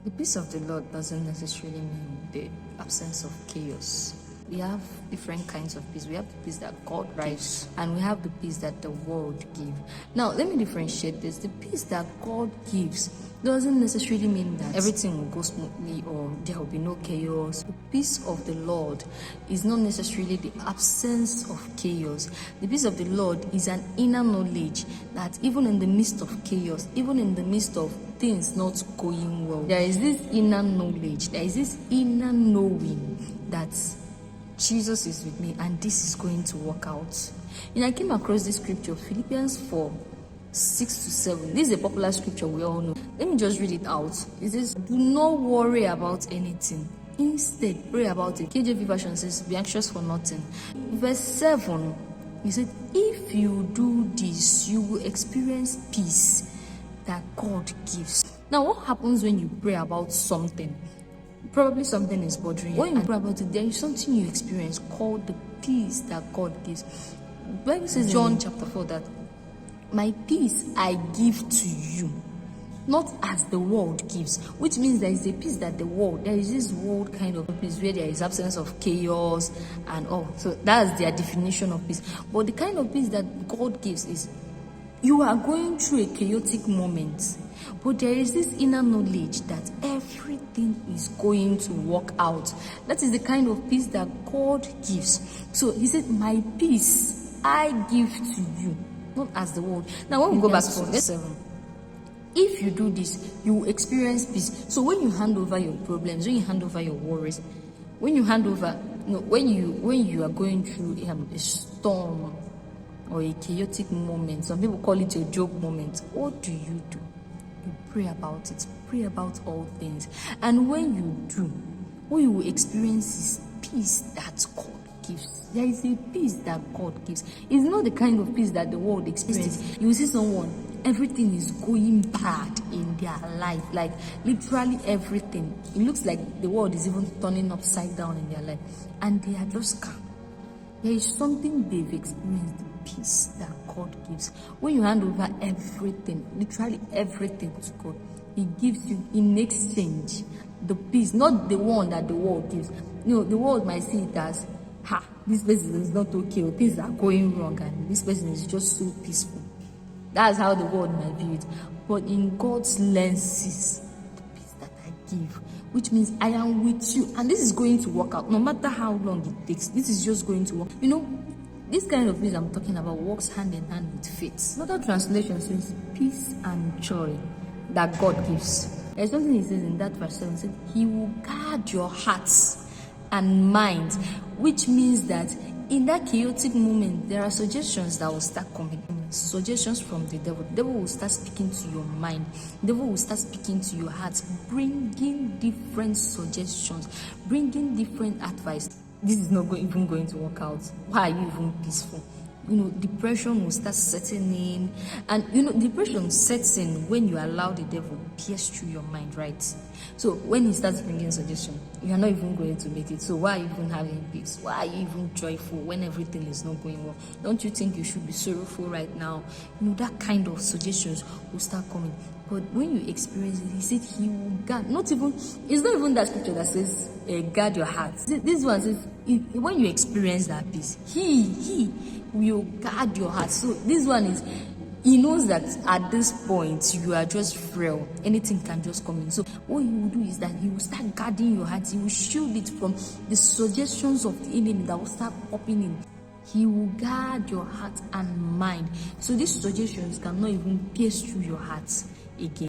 The peace of the Lord doesn't necessarily mean the absence of chaos. We have different kinds of peace. We have the peace that God gives, and we have the peace that the world gives. Now, let me differentiate this. The peace that God gives doesn't necessarily mean that everything will go smoothly or there will be no chaos. The peace of the Lord is not necessarily the absence of chaos. The peace of the Lord is an inner knowledge that even in the midst of chaos, even in the midst of things not going well, there is this inner knowledge, there is this inner knowing that Jesus is with me and this is going to work out. I came across this scripture, Philippians 4:6-7. This is a popular scripture we all know. Let me just read it out. It says, do not worry about anything. Instead, pray about it. KJV version says, be anxious for nothing. Verse 7, he said, if you do this, you will experience peace that God gives. Now, what happens when you pray about something? Probably something is bothering you. When you pray about it, there is something you experience called the peace that God gives. The Bible says in John chapter 4 that my peace I give to you, not as the world gives, which means there is a peace that the world, there is this world kind of peace where there is absence of chaos and all. So that's their definition of peace. But the kind of peace that God gives is you are going through a chaotic moment, but there is this inner knowledge that everything is going to work out. That is the kind of peace that God gives. So he said, my peace I give to you, not as the world. Now when we go back to verse 7, if you do this, you will experience peace. So when you hand over your problems, when you hand over your worries, when you hand over, when you are going through a storm or a chaotic moment, some people call it a joke moment, what do? You pray about it. Pray about all things. And when you do, what you will experience is peace that God gives. There is a peace that God gives. It's not the kind of peace that the world experiences. You will see someone, everything is going bad in their life, like literally everything. It looks like the world is even turning upside down in their life, and they are just calm. There is something they've experienced, the peace that God gives. When you hand over everything, literally everything to God, He gives you in exchange the peace, not the one that the world gives. The world might see it as, this person is not okay, or things are going wrong, and this person is just so peaceful. That's how the world might view it. But in God's lenses, the peace that I give, which means I am with you, and this is going to work out no matter how long it takes. This is just going to work. This kind of peace I'm talking about works hand in hand with faith. Another translation says peace and joy that God gives. There's something He says in that verse 7, says He will guard your hearts and minds, which means that in that chaotic moment, there are suggestions that will start coming. Suggestions from the devil. The devil will start speaking to your mind. The devil will start speaking to your heart, bringing different suggestions, bringing different advice. This is not even going to work out. Why are you even peaceful? Depression will start setting in. And depression sets in when you allow the devil pierce through your mind, right? So when he starts bringing suggestions, you're not even going to make it. So why are you even having peace? Why are you even joyful when everything is not going well? Don't you think you should be sorrowful right now? That kind of suggestions will start coming. But when you experience it, He said He will guard. It's not even that scripture that says, guard your heart. This one says, when you experience that peace, He will guard your heart. So this one is, He knows that at this point, you are just frail. Anything can just come in. So what He will do is that He will start guarding your heart. He will shield it from the suggestions of the enemy that will start popping in. He will guard your heart and mind. So these suggestions cannot even pierce through your heart again.